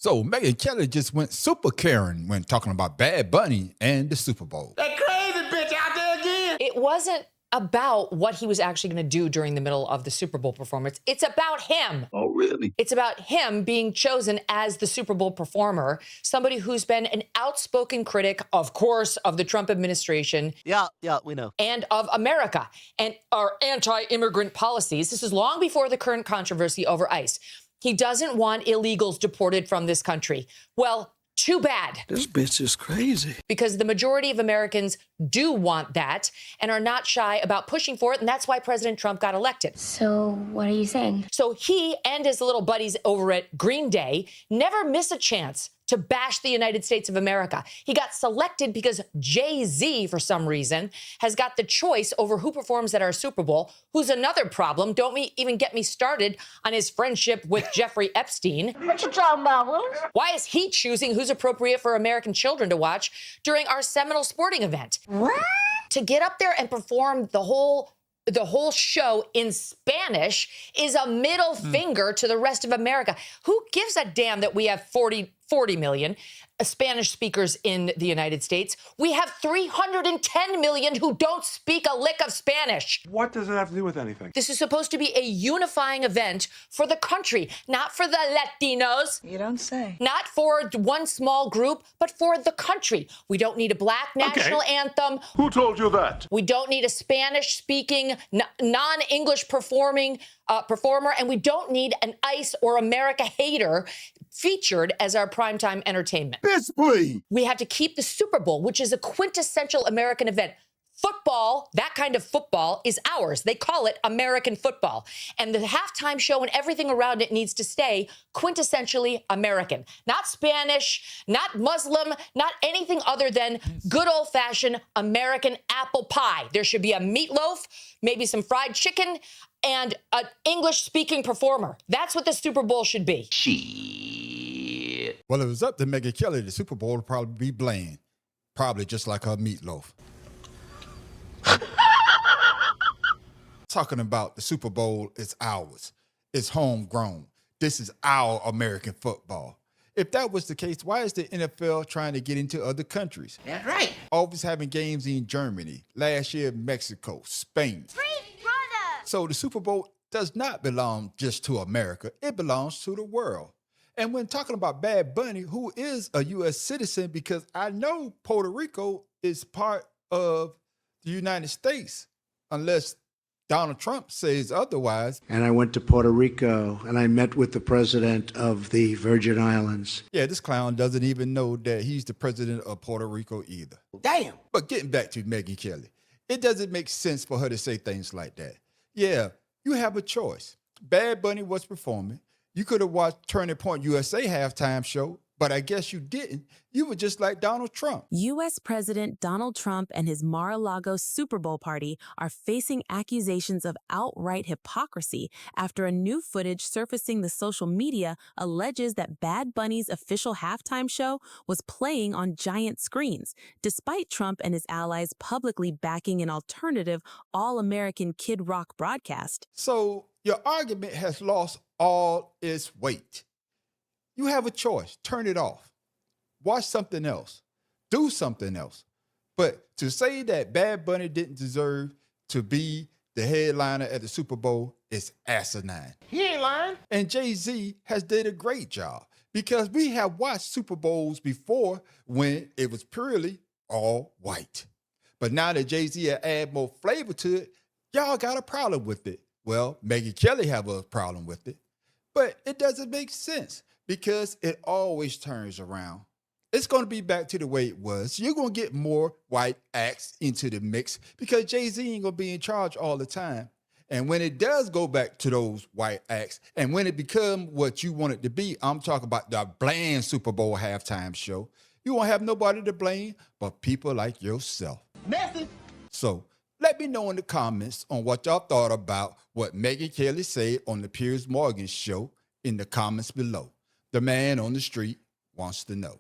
So Megyn Kelly just went super Karen when talking about Bad Bunny and the Super Bowl. That crazy bitch out there again. It wasn't about what he was actually going to do during the middle of the Super Bowl performance. It's about him. Oh, really? It's about him being chosen as the Super Bowl performer, somebody who's been an outspoken critic, of course, of the Trump administration. Yeah, we know. And of America and our anti-immigrant policies. This is long before the current controversy over ICE. He doesn't want illegals deported from this country. Well, too bad. This bitch is crazy. Because the majority of Americans do want that and are not shy about pushing for it. And that's why President Trump got elected. So what are you saying? So he and his little buddies over at Green Day never miss a chance to bash the United States of America. He got selected because Jay-Z, for some reason, has got the choice over who performs at our Super Bowl, who's another problem. Don't even get me started on his friendship with Jeffrey Epstein. What you talking about, Willis? Why is he choosing who's appropriate for American children to watch during our seminal sporting event? What? To get up there and perform the whole show in Spanish is a middle finger to the rest of America. Who gives a damn that we have 40 million Spanish speakers in the United States? We have 310 million who don't speak a lick of Spanish. What does it have to do with anything? This is supposed to be a unifying event for the country, not for the Latinos. You don't say. Not for one small group, but for the country. We don't need a black national anthem. Who told you that? We don't need a Spanish-speaking, non-English performer, and we don't need an ICE or America hater featured as our primetime entertainment. Bitch, please. We have to keep the Super Bowl, which is a quintessential American event. Football, that kind of football, is ours. They call it American football. And the halftime show and everything around it needs to stay quintessentially American. Not Spanish, not Muslim, not anything other than good old-fashioned American apple pie. There should be a meatloaf, maybe some fried chicken, and an English-speaking performer. That's what the Super Bowl should be. Shit. Well, it was up to Megyn Kelly. The Super Bowl would probably be bland. Probably just like her meatloaf. Talking about the Super Bowl is ours. It's homegrown. This is our American football. If that was the case, why is the NFL trying to get into other countries? That's right. Always having games in Germany. Last year, Mexico, Spain. So the Super Bowl does not belong just to America. It belongs to the world. And when talking about Bad Bunny, who is a U.S. citizen, because I know Puerto Rico is part of the United States, unless Donald Trump says otherwise. And I went to Puerto Rico and I met with the president of the Virgin Islands. Yeah, this clown doesn't even know that he's the president of Puerto Rico either. Damn. But getting back to Megyn Kelly, it doesn't make sense for her to say things like that. Yeah, you have a choice. Bad Bunny was performing. You could have watched Turning Point USA halftime show, but I guess you didn't. You were just like Donald Trump. U.S. President Donald Trump and his Mar-a-Lago Super Bowl party are facing accusations of outright hypocrisy after a new footage surfacing the social media alleges that Bad Bunny's official halftime show was playing on giant screens, despite Trump and his allies publicly backing an alternative all-American Kid Rock broadcast. So your argument has lost all its weight. You have a choice. Turn it off. Watch something else. Do something else. But to say that Bad Bunny didn't deserve to be the headliner at the Super Bowl is asinine. He ain't lying. And Jay-Z has did a great job because we have watched Super Bowls before when it was purely all white. But now that Jay-Z had added more flavor to it, y'all got a problem with it. Well, Megyn Kelly have a problem with it. But it doesn't make sense, because it always turns around. It's going to be back to the way it was. You're going to get more white acts into the mix because Jay-Z ain't going to be in charge all the time. And when it does go back to those white acts, and when it becomes what you want it to be, I'm talking about the bland Super Bowl halftime show, you won't have nobody to blame but people like yourself. Messy. So let me know in the comments on what y'all thought about what Megyn Kelly said on the Piers Morgan show in the comments below. The man on the street wants to know.